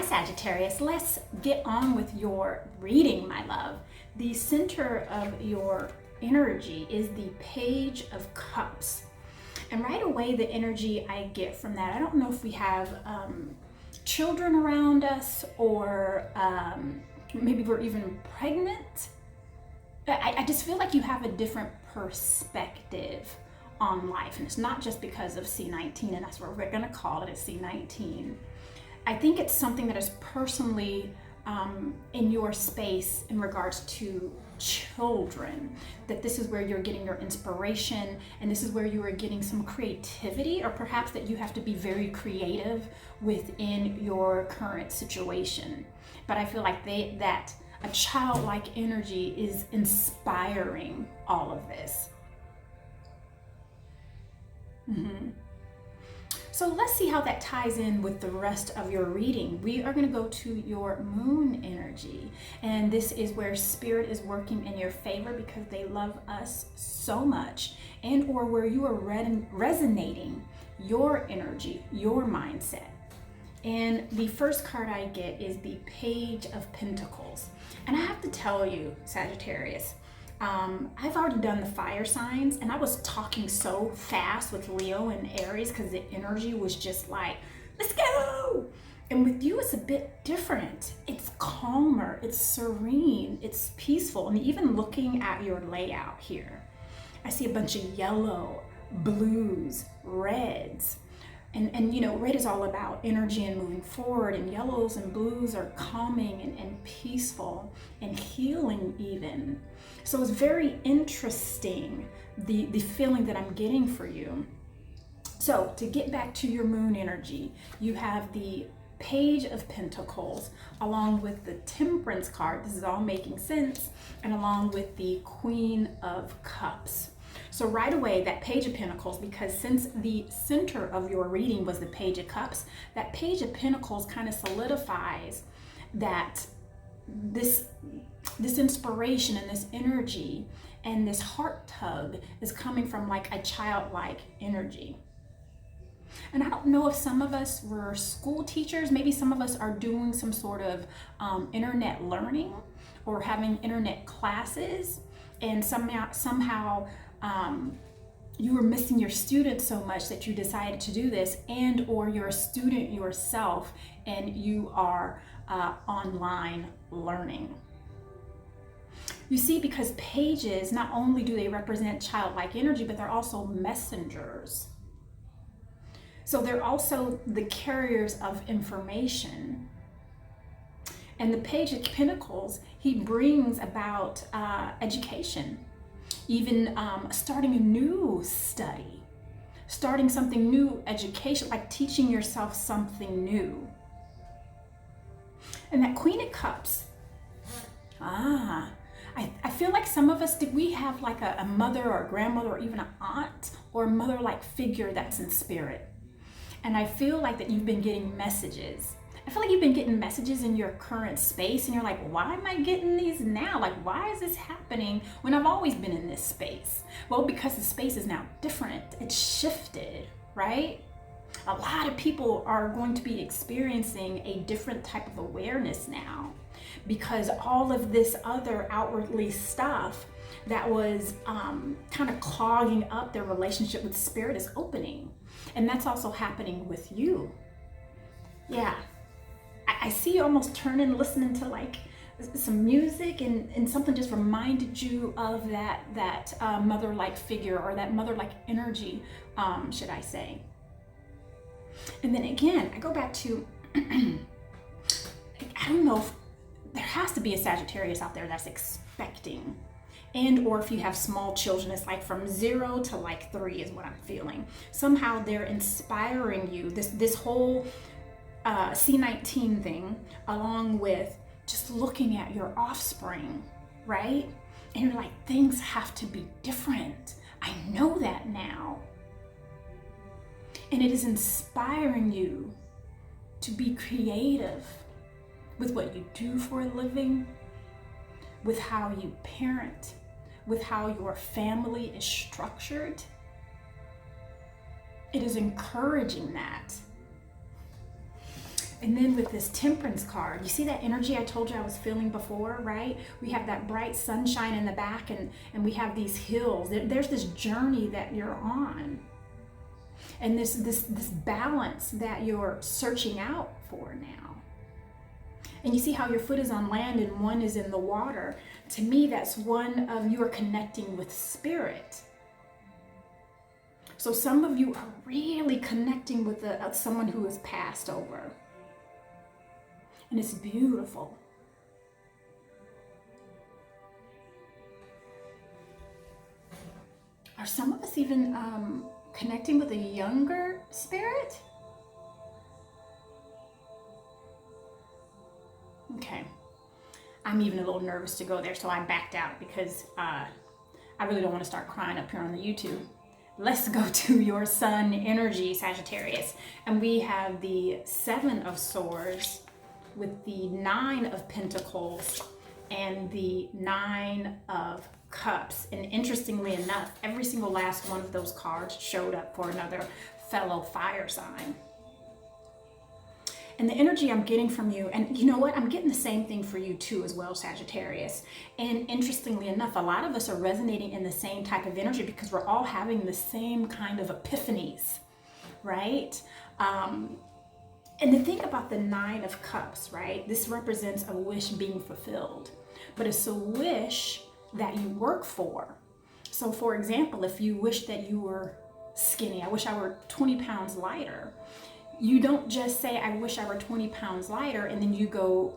Sagittarius, let's get on with your reading, my love. The center of your energy is the Page of Cups. And right away, the energy I get from that, I don't know if we have children around us or maybe we're even pregnant. I just feel like you have a different perspective on life. And it's not just because of C19, and that's what we're going to call it, a C19. I think it's something that is personally in your space in regards to children, that this is where you're getting your inspiration, and this is where you are getting some creativity, or perhaps that you have to be very creative within your current situation. But I feel like that a childlike energy is inspiring all of this. So let's see how that ties in with the rest of your reading. We are going to go to your moon energy, and this is where spirit is working in your favor because they love us so much, and or where you are resonating your energy, your mindset. And the first card I get is the Page of Pentacles. And I have to tell you, Sagittarius, I've already done the fire signs, and I was talking so fast with Leo and Aries because the energy was just like, let's go. And with you, it's a bit different. It's calmer, it's serene, it's peaceful. And even looking at your layout here, I see a bunch of yellow, blues, reds. And you know, red is all about energy and moving forward, and yellows and blues are calming and peaceful and healing even. So it's very interesting, the feeling that I'm getting for you. So to get back to your moon energy, you have the Page of Pentacles along with the Temperance card. This is all making sense. And along with the Queen of Cups. So right away, that Page of Pentacles, because since the center of your reading was the Page of Cups, that Page of Pentacles kind of solidifies that this inspiration and this energy and this heart tug is coming from like a childlike energy. And I don't know if some of us were school teachers, maybe some of us are doing some sort of internet learning or having internet classes, and somehow you were missing your students so much that you decided to do this, and or you're a student yourself and you are online learning. You see, because pages, not only do they represent childlike energy, but they're also messengers. So they're also the carriers of information. And the Page of Pentacles, he brings about education. Even starting a new study, starting something new, education, like teaching yourself something new. And that Queen of Cups, I feel like some of us, did we have like a mother or a grandmother or even an aunt or a mother-like figure that's in spirit? And I feel like that you've been getting messages. I feel like you've been getting messages in your current space, and you're like, why am I getting these now? Like, why is this happening when I've always been in this space? Well, because the space is now different. It's shifted, right? A lot of people are going to be experiencing a different type of awareness now, because all of this other outwardly stuff that was kind of clogging up their relationship with spirit is opening. And that's also happening with you. Yeah. I see you almost turning, listening to like some music, and something just reminded you of that mother-like figure, or that mother-like energy, should I say. And then again, I go back to, I don't know if there has to be a Sagittarius out there that's expecting, and or if you have small children, it's like from 0 to like 3 is what I'm feeling. Somehow they're inspiring you, this whole C19 thing, along with just looking at your offspring, right? And you're like, things have to be different. I know that now. And it is inspiring you to be creative with what you do for a living, with how you parent, with how your family is structured. It is encouraging that. And then with this Temperance card, you see that energy I told you I was feeling before, right? We have that bright sunshine in the back, and we have these hills. There's this journey that you're on. And this balance that you're searching out for now. And you see how your foot is on land and one is in the water. To me, that's one of you are connecting with spirit. So some of you are really connecting with someone who has passed over. And it's beautiful. Are some of us even connecting with a younger spirit? Okay. I'm even a little nervous to go there, so I backed out because I really don't want to start crying up here on the YouTube. Let's go to your sun energy, Sagittarius. And we have the Seven of Swords with the Nine of Pentacles and the Nine of Cups. And interestingly enough, every single last one of those cards showed up for another fellow fire sign. And the energy I'm getting from you, and you know what? I'm getting the same thing for you too as well, Sagittarius. And interestingly enough, a lot of us are resonating in the same type of energy because we're all having the same kind of epiphanies, right? And to think about the Nine of Cups, right? This represents a wish being fulfilled, but it's a wish that you work for. So for example, if you wish that you were skinny, I wish I were 20 pounds lighter. You don't just say, I wish I were 20 pounds lighter, and then you go,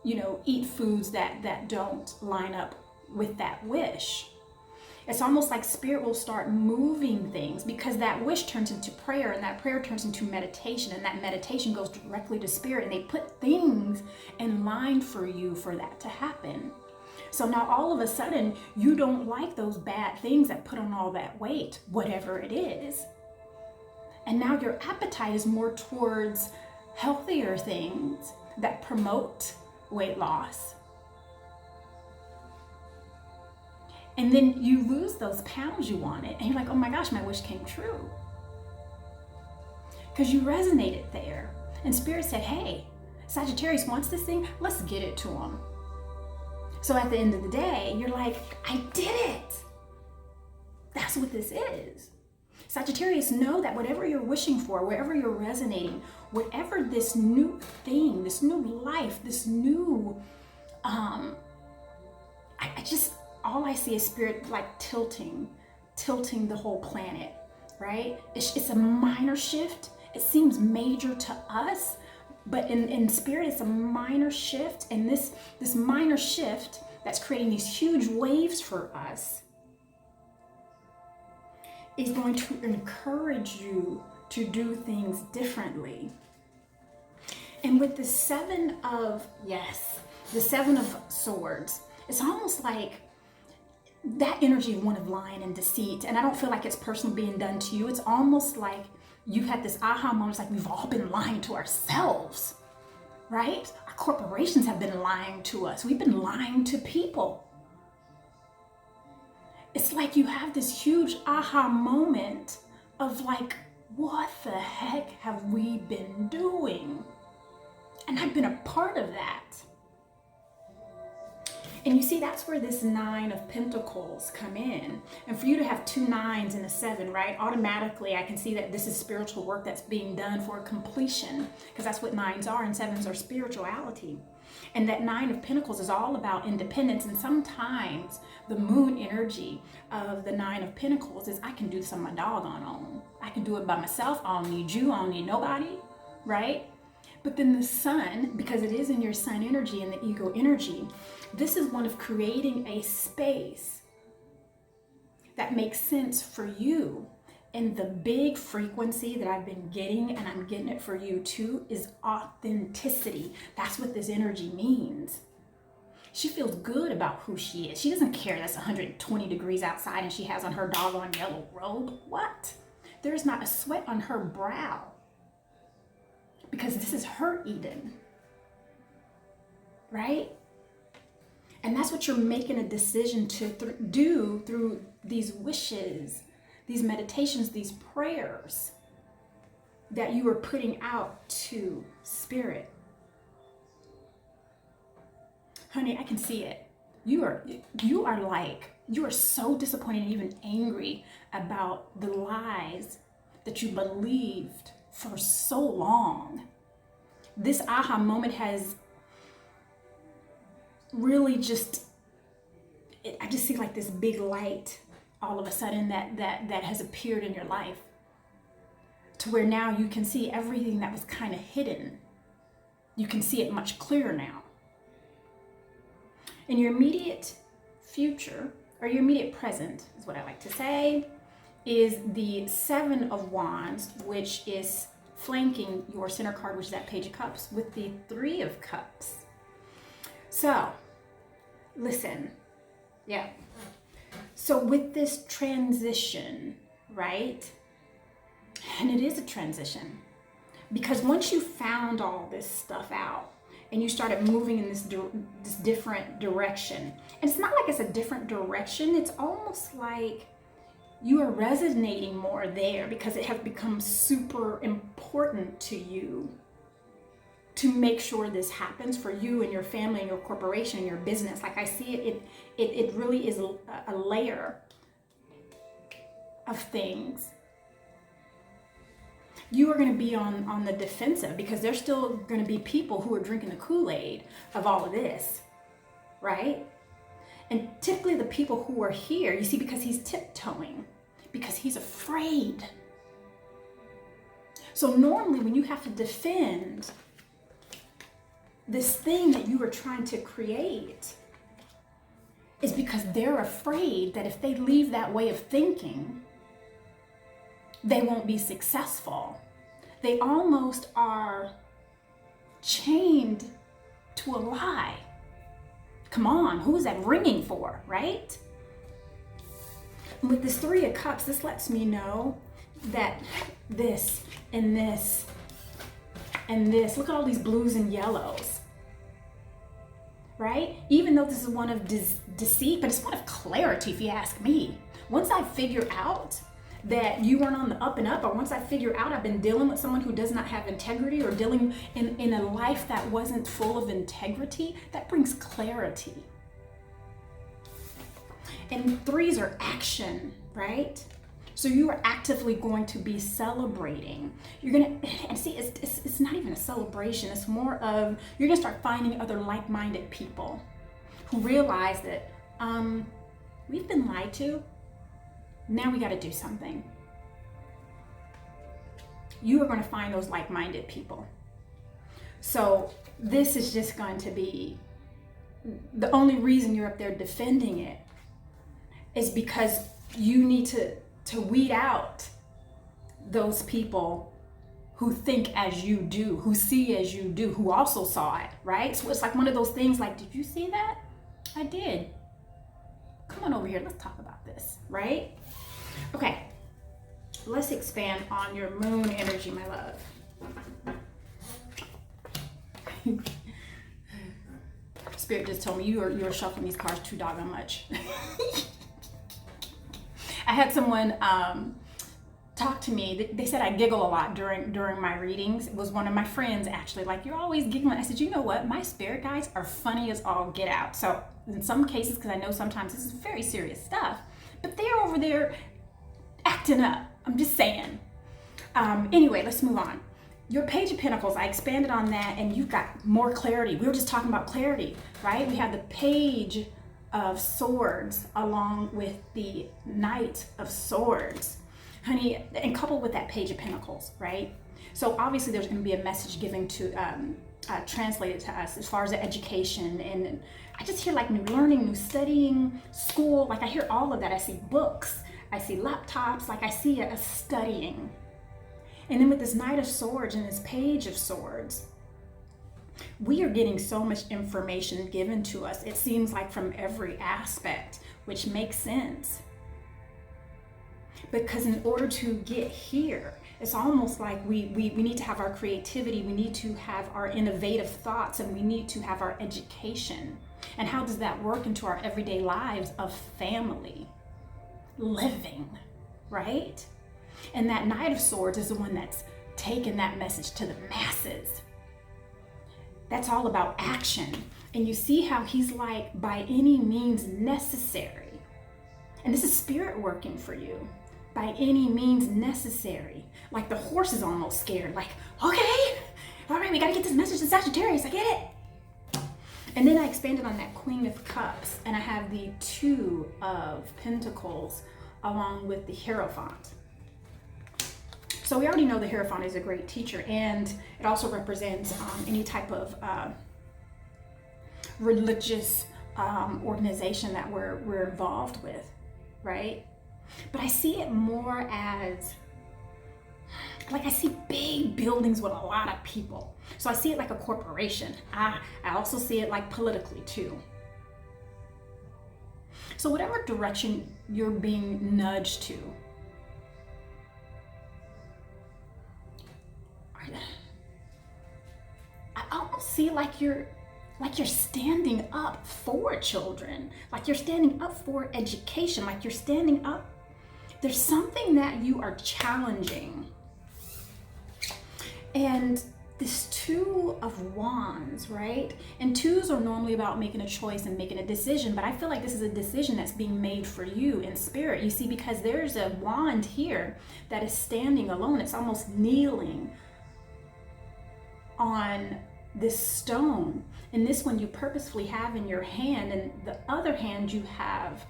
eat foods that don't line up with that wish. It's almost like spirit will start moving things because that wish turns into prayer, and that prayer turns into meditation, and that meditation goes directly to spirit, and they put things in line for you for that to happen. So now all of a sudden, you don't like those bad things that put on all that weight, whatever it is. And now your appetite is more towards healthier things that promote weight loss. And then you lose those pounds you wanted, and you're like, oh my gosh, my wish came true. Because you resonated there. And Spirit said, hey, Sagittarius wants this thing, let's get it to him. So at the end of the day, you're like, I did it. That's what this is. Sagittarius, know that whatever you're wishing for, wherever you're resonating, whatever this new thing, this new life, this new, all I see is spirit like tilting the whole planet, right? It's a minor shift. It seems major to us, but in spirit, it's a minor shift. And this minor shift that's creating these huge waves for us is going to encourage you to do things differently. And with the Seven of Swords, it's almost like that energy of one of lying and deceit. And I don't feel like it's personally being done to you. It's almost like you had this aha moment. It's like we've all been lying to ourselves, right? Our corporations have been lying to us. We've been lying to people. It's like you have this huge aha moment of like, what the heck have we been doing? And I've been a part of that. And you see, that's where this Nine of Pentacles come in. And for you to have two nines and a seven, right? Automatically, I can see that this is spiritual work that's being done for completion, because that's what nines are, and sevens are spirituality. And that Nine of Pentacles is all about independence. And sometimes the moon energy of the Nine of Pentacles is I can do this on my doggone own. I can do it by myself. I don't need you. I don't need nobody, right? But then the sun, because it is in your sun energy and the ego energy, this is one of creating a space that makes sense for you. And the big frequency that I've been getting, and I'm getting it for you too, is authenticity. That's what this energy means. She feels good about who she is. She doesn't care that's 120 degrees outside and she has on her doggone yellow robe. What? There's not a sweat on her brow, because this is her Eden, right? And that's what you're making a decision to do through these wishes, these meditations, these prayers. that you are putting out to spirit. Honey, I can see it. You are so disappointed and even angry about the lies that you believed for so long. This aha moment has really I just see like this big light all of a sudden that has appeared in your life, to where now you can see everything that was kind of hidden. You can see it much clearer now. In your immediate future, or your immediate present is what I like to say, is the Seven of Wands, which is flanking your center card, which is that Page of Cups, with the Three of Cups. So, listen, yeah. So with this transition, right? And it is a transition, because once you found all this stuff out and you started moving in this different direction, and it's not like it's a different direction, it's almost like you are resonating more there because it has become super important to you to make sure this happens for you and your family and your corporation and your business. Like I see it really is a layer of things. You are going to be on the defensive, because there's still going to be people who are drinking the Kool-Aid of all of this, right? And typically the people who are here, you see, because he's tiptoeing, because he's afraid. So normally when you have to defend this thing that you are trying to create, is because they're afraid that if they leave that way of thinking, they won't be successful. They almost are chained to a lie. Come on, who is that ringing for, right? And with this Three of Cups, this lets me know that this and this and this, look at all these blues and yellows, right? Even though this is one of deceit, but it's one of clarity, if you ask me. Once I figure out that you weren't on the up and up, or once I figure out I've been dealing with someone who does not have integrity, or dealing in a life that wasn't full of integrity, that brings clarity. And threes are action, right? So you are actively going to be celebrating. You're gonna, and see, it's not even a celebration. It's more of, you're gonna start finding other like-minded people who realize that we've been lied to. Now we got to do something. You are going to find those like-minded people. So this is just going to be, the only reason you're up there defending it is because you need to weed out those people who think as you do, who see as you do, who also saw it, right? So it's like one of those things like, did you see that? I did. Come on over here, let's talk about this, right? Okay, let's expand on your moon energy, my love. Spirit just told me you're shuffling these cards too doggone much. I had someone talk to me. They said I giggle a lot during my readings. It was one of my friends actually, like, you're always giggling. I said, you know what? My spirit guides are funny as all get out. So in some cases, because I know sometimes this is very serious stuff, but they're over there acting up. I'm just saying. Anyway, let's move on. Your Page of Pentacles, I expanded on that, and you've got more clarity. We were just talking about clarity, right? We have the Page of Swords along with the Knight of Swords. Honey, and coupled with that Page of Pentacles, right? So obviously there's going to be a message given to, translated to us as far as the education. And I just hear like new learning, new studying, school. Like I hear all of that. I see books, I see laptops, like I see a studying. And then with this Knight of Swords and this Page of Swords, we are getting so much information given to us. It seems like from every aspect, which makes sense. Because in order to get here, it's almost like we need to have our creativity, we need to have our innovative thoughts, and we need to have our education. And how does that work into our everyday lives of family, living, right? And that Knight of Swords is the one that's taken that message to the masses. That's all about action. And you see how he's like, by any means necessary. And this is spirit working for you. By any means necessary. Like the horse is almost scared. Like, okay, all right, we got to get this message to Sagittarius. I get it. And then I expanded on that Queen of Cups. And I have the Two of Pentacles along with the Hierophant. So we already know the Hierophant is a great teacher, and it also represents any type of religious organization that we're involved with, right? But I see it more as, like, I see big buildings with a lot of people. So I see it like a corporation. I also see it like politically too. So whatever direction you're being nudged to, I almost see like you're standing up for children, like you're standing up for education, like you're standing up. There's something that you are challenging. And this Two of Wands, right? And twos are normally about making a choice and making a decision, but I feel like this is a decision that's being made for you in spirit. You see, because there's a wand here that is standing alone. It's almost kneeling on this stone. And this one you purposefully have in your hand, and the other hand you have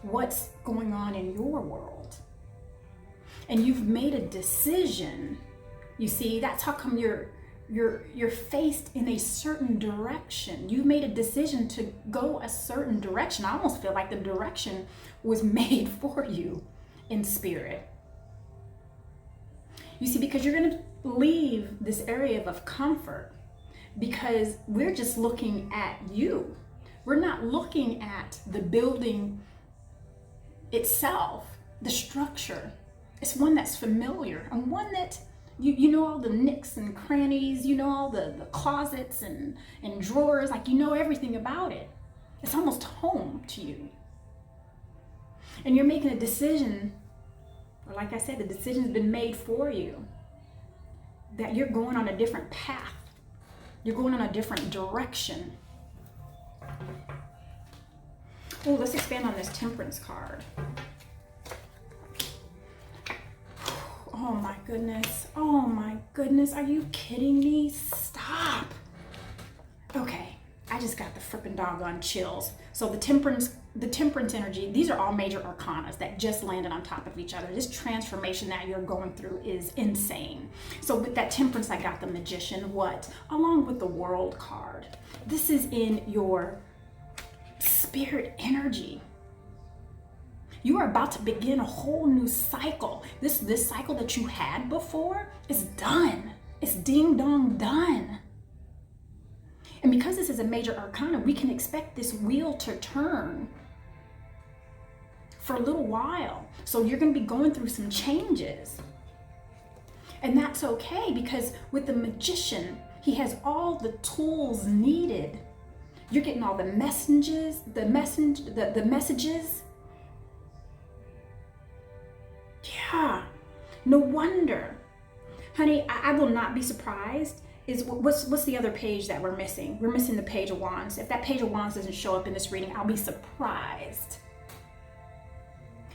what's going on in your world. And you've made a decision. You see, that's how come you're faced in a certain direction. You've made a decision to go a certain direction. I almost feel like the direction was made for you in spirit. You see, because you're going to leave this area of comfort, because we're just looking at you. We're not looking at the building itself, the structure. It's one that's familiar, and one that you know all the nooks and crannies, you know all the closets and drawers, like you know everything about it. It's almost home to you. And you're making a decision, or like I said, the decision's been made for you, that you're going on a different path. You're going on a different direction. Oh, let's expand on this Temperance card. Oh my goodness. Oh my goodness. Are you kidding me? Stop. Okay. I just got the frippin' doggone chills. So the temperance energy, these are all major arcanas that just landed on top of each other. This transformation that you're going through is insane. So with that Temperance, I got the Magician, along with the World card. This is in your spirit energy. You are about to begin a whole new cycle. This cycle that you had before is done. It's ding dong done. And because this is a major arcana, we can expect this wheel to turn for a little while. So you're going to be going through some changes. And that's okay, because with the Magician, he has all the tools needed. You're getting all the messages, the messages. Yeah, no wonder. Honey, I will not be surprised. What's the other page that we're missing? We're missing the Page of Wands. If that Page of Wands doesn't show up in this reading, I'll be surprised.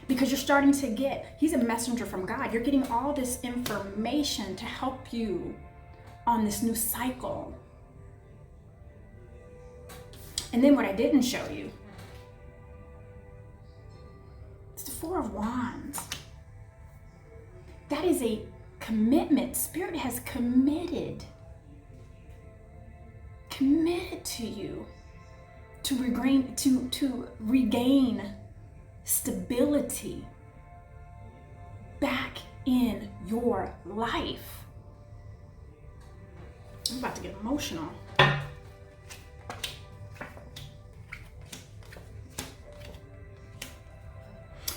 Because you're starting to get, he's a messenger from God. You're getting all this information to help you on this new cycle. And then what I didn't show you, it's the Four of Wands. That is a commitment. Spirit has committed to you to regain stability back in your life. I'm about to get emotional.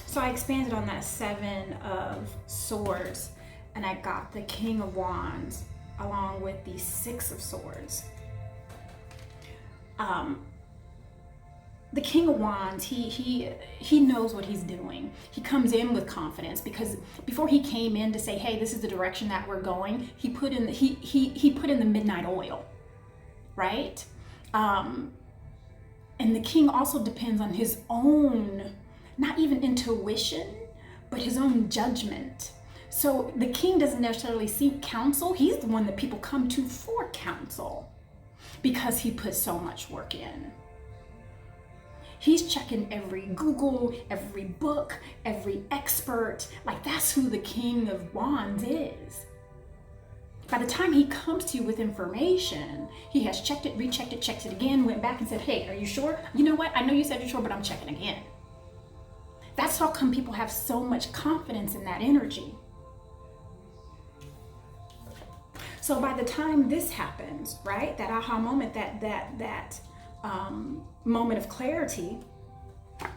So I expanded on that Seven of Swords, and I got the King of Wands along with the Six of Swords. the King of Wands, he knows what he's doing. He comes in with confidence because before he came in to say, hey, this is the direction that we're going, he put in the midnight oil, right? And the king also depends on his own, not even intuition, but his own judgment. So the king doesn't necessarily seek counsel. He's the one that people come to for counsel because he puts so much work in. He's checking every Google, every book, every expert. Like, that's who the King of Wands is. By the time he comes to you with information, he has checked it, rechecked it, checked it again, went back and said, hey, are you sure? You know what? I know you said you're sure, but I'm checking again. That's how come people have so much confidence in that energy. So by the time this happens, right, that aha moment, that moment of clarity, I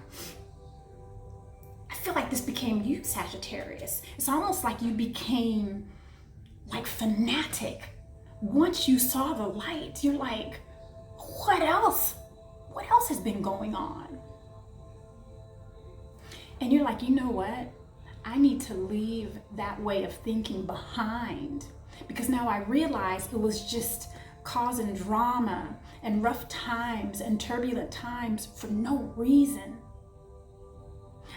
feel like this became you, Sagittarius. It's almost like you became like fanatic. Once you saw the light, you're like, what else? What else has been going on? And you're like, you know what? I need to leave that way of thinking behind, because now I realize it was just causing drama and rough times and turbulent times for no reason.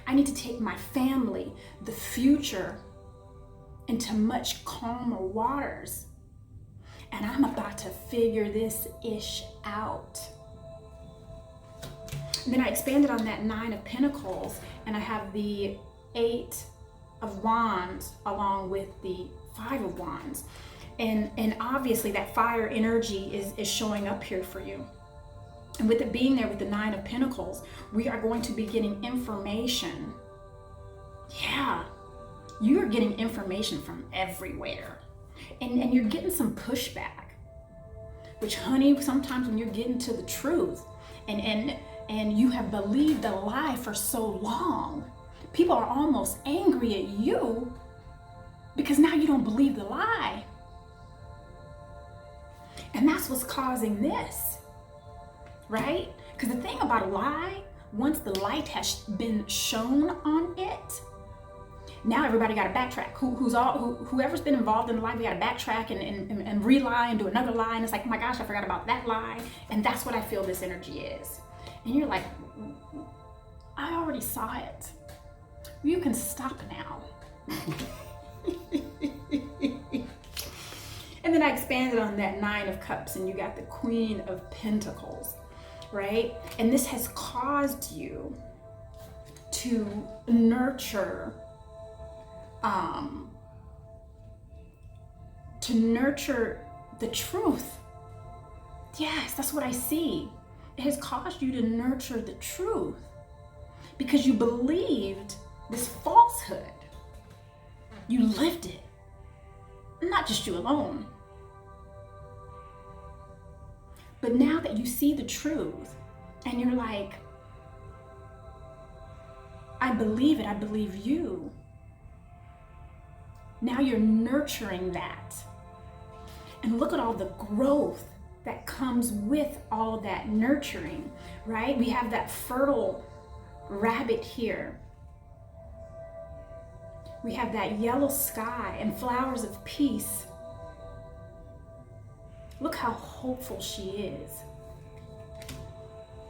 I need to take my family, the future, into much calmer waters. And I'm about to figure this ish out. And then I expanded on that Nine of Pentacles, and I have the Eight of Wands along with the Five of Wands. And obviously that fire energy is showing up here for you. And with it being there with the Nine of Pentacles, we are going to be getting information. Yeah, you're getting information from everywhere. And you're getting some pushback. Which, honey, sometimes when you're getting to the truth and you have believed a lie for so long, people are almost angry at you because now you don't believe the lie. And that's what's causing this, right? Because the thing about a lie, once the light has been shown on it, now everybody got to backtrack. Whoever's been involved in the lie, we got to backtrack and re-lie and do another lie. And it's like, oh my gosh, I forgot about that lie. And that's what I feel this energy is. And you're like, I already saw it. You can stop now. And then I expanded on that Nine of Cups, and you got the Queen of Pentacles, right? And this has caused you to nurture the truth. Yes, that's what I see. It has caused you to nurture the truth because you believed this falsehood. You lived it. Not just you alone. But now that you see the truth and you're like, I believe it, I believe you. Now you're nurturing that. And look at all the growth that comes with all that nurturing, right? We have that fertile rabbit here. We have that yellow sky and flowers of peace. Look how hopeful she is.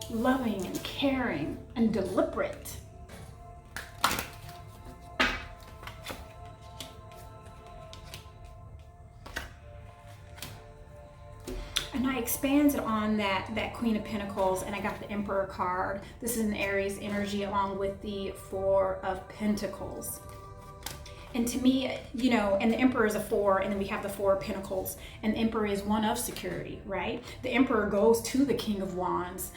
Loving and caring and deliberate. And I expanded on that Queen of Pentacles, and I got the Emperor card. This is an Aries energy along with the Four of Pentacles. And to me, you know, and the Emperor is a 4, and then we have the Four of Pentacles, and the Emperor is one of security, right? The Emperor goes to the King of Wands,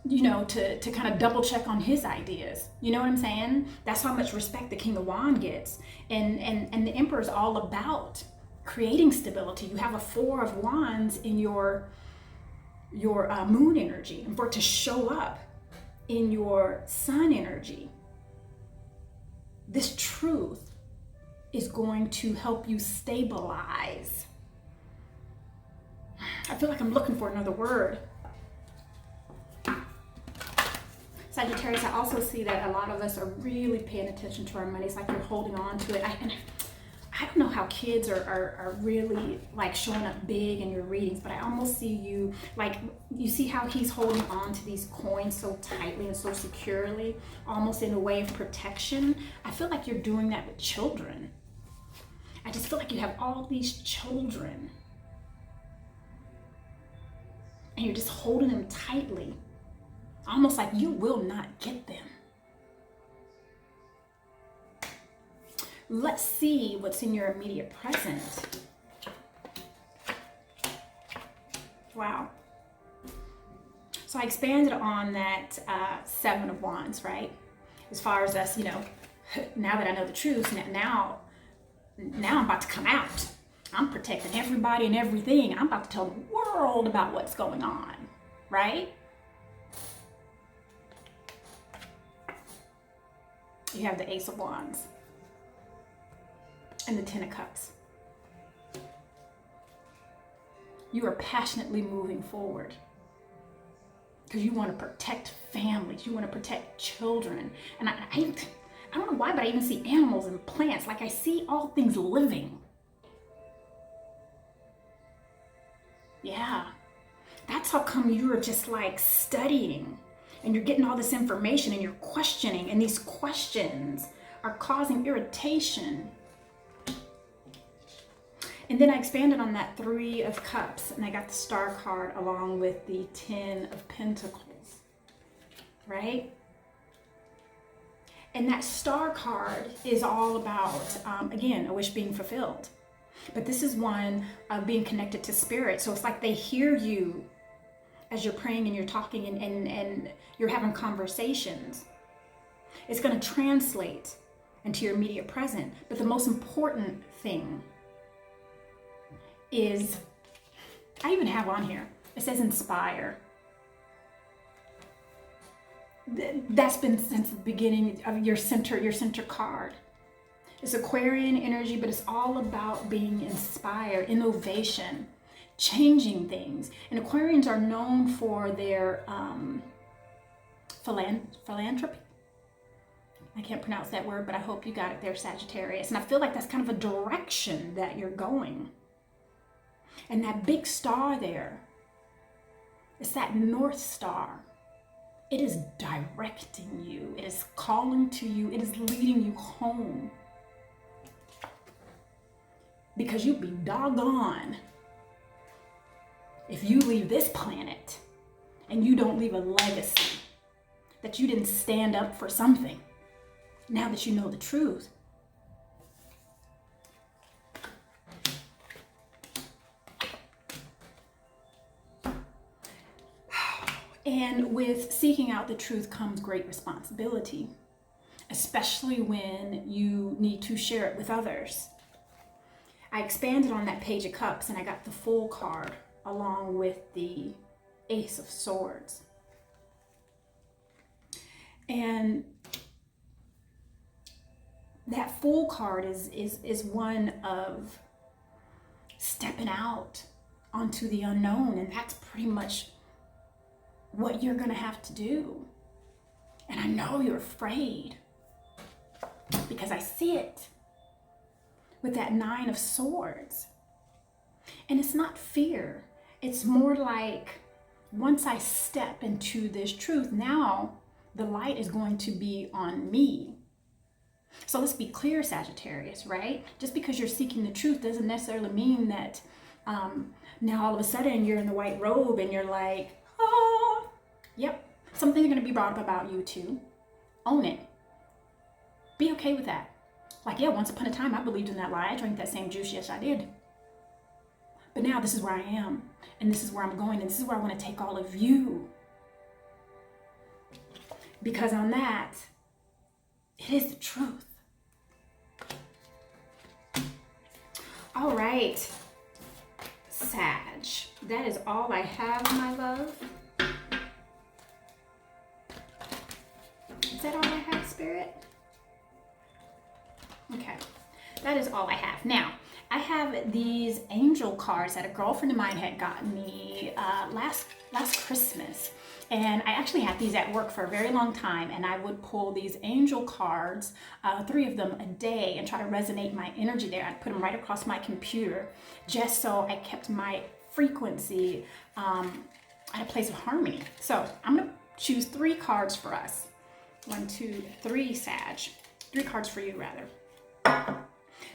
you know, to kind of double check on his ideas. You know what I'm saying? That's how much respect the King of Wands gets. And the Emperor is all about creating stability. You have a Four of Wands in your moon energy, and for it to show up in your sun energy. This truth is going to help you stabilize. I feel like I'm looking for another word. Sagittarius, I also see that a lot of us are really paying attention to our money. It's like you're holding on to it. I don't know how kids are really like showing up big in your readings, but I almost see you, like, you see how he's holding on to these coins so tightly and so securely, almost in a way of protection. I feel like you're doing that with children. I just feel like you have all these children and you're just holding them tightly, almost like you will not get them. Let's see what's in your immediate present. Wow. So I expanded on that Seven of Wands, right? As far as us, you know, now that I know the truth, now I'm about to come out. I'm protecting everybody and everything. I'm about to tell the world about what's going on, right? You have the Ace of Wands and the Ten of Cups. You are passionately moving forward because you want to protect families. You want to protect children. And I don't know why, but I even see animals and plants. Like I see all things living. Yeah. That's how come you're just like studying and you're getting all this information and you're questioning, and these questions are causing irritation. And then I expanded on that Three of Cups, and I got the Star card along with the Ten of Pentacles, right? And that Star card is all about, again, a wish being fulfilled. But this is one of being connected to spirit. So it's like they hear you as you're praying and you're talking and you're having conversations. It's going to translate into your immediate present. But the most important thing is, I even have on here, it says inspire. That's been since the beginning of your center card. It's Aquarian energy, but it's all about being inspired, innovation, changing things. And Aquarians are known for their philanthropy. I can't pronounce that word, but I hope you got it there, Sagittarius. And I feel like that's kind of a direction that you're going. And that big star there, it's that North Star. It is directing you. It is calling to you. It is leading you home. Because you'd be doggone if you leave this planet and you don't leave a legacy, that you didn't stand up for something, now that you know the truth. And with seeking out the truth comes great responsibility, especially when you need to share it with others. I expanded on that Page of Cups and I got the Fool card along with the Ace of Swords. And that Fool card is one of stepping out onto the unknown, and that's pretty much what you're gonna have to do. And I know you're afraid because I see it with that Nine of Swords. And it's not fear. It's more like, once I step into this truth, now the light is going to be on me. So let's be clear, Sagittarius, right? Just because you're seeking the truth doesn't necessarily mean that now all of a sudden you're in the white robe and you're like, oh, yep, something's going to be brought up about you too. Own it. Be okay with that. Like, yeah, once upon a time I believed in that lie. I drank that same juice. Yes, I did. But now this is where I am, and this is where I'm going, and this is where I want to take all of you. Because on that, it is the truth. All right, Sag, that is all I have, my love. Is that all I have, Spirit? Okay, that is all I have. Now, I have these angel cards that a girlfriend of mine had gotten me last Christmas. And I actually had these at work for a very long time, and I would pull these angel cards, 3 of them a day, and try to resonate my energy there. I'd put them right across my computer just so I kept my frequency at a place of harmony. So I'm gonna choose 3 cards for us. 1, 2, 3, Sag. 3 cards for you, rather.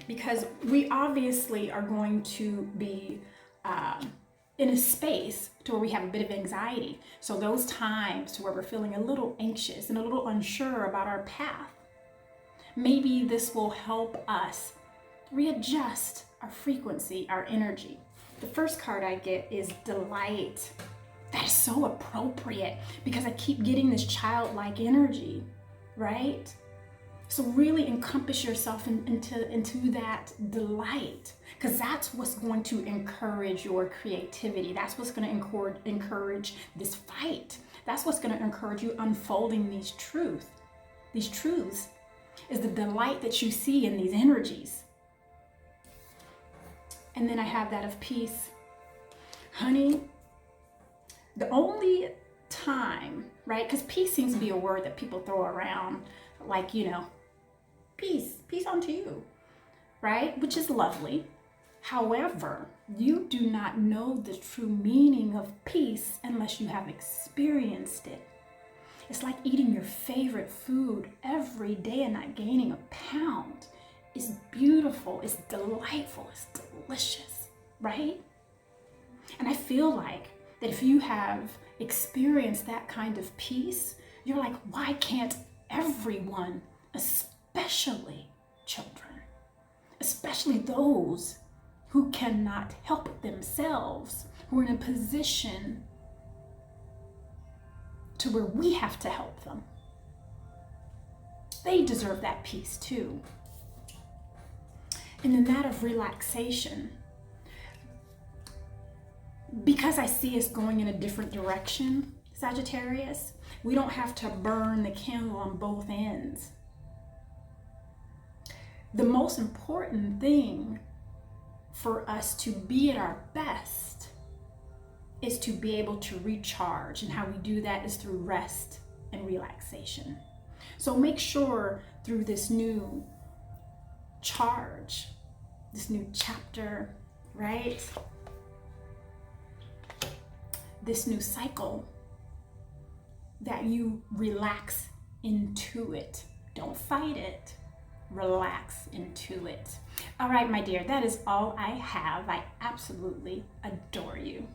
Because we obviously are going to be in a space to where we have a bit of anxiety. So those times to where we're feeling a little anxious and a little unsure about our path, maybe this will help us readjust our frequency, our energy. The first card I get is Delight. That is so appropriate because I keep getting this childlike energy, right? So really encompass yourself into that delight, because that's what's going to encourage your creativity. That's what's going to encourage this fight. That's what's going to encourage you unfolding these truths. These truths is the delight that you see in these energies. And then I have that of Peace. Honey, the only time, right? Because peace seems to be a word that people throw around like, you know, peace unto you, right? Which is lovely. However, you do not know the true meaning of peace unless you have experienced it. It's like eating your favorite food every day and not gaining a pound. It's beautiful, it's delightful, it's delicious, right? And I feel like that if you have experienced that kind of peace, you're like, why can't everyone, especially children, especially those who cannot help themselves, who are in a position to where we have to help them, they deserve that peace too. And then that of relaxation, because I see us going in a different direction, Sagittarius, we don't have to burn the candle on both ends. The most important thing for us to be at our best is to be able to recharge, and how we do that is through rest and relaxation. So make sure through this new charge, this new chapter, right? This new cycle, that you relax into it. Don't fight it. Relax into it. All right, my dear, that is all I have. I absolutely adore you.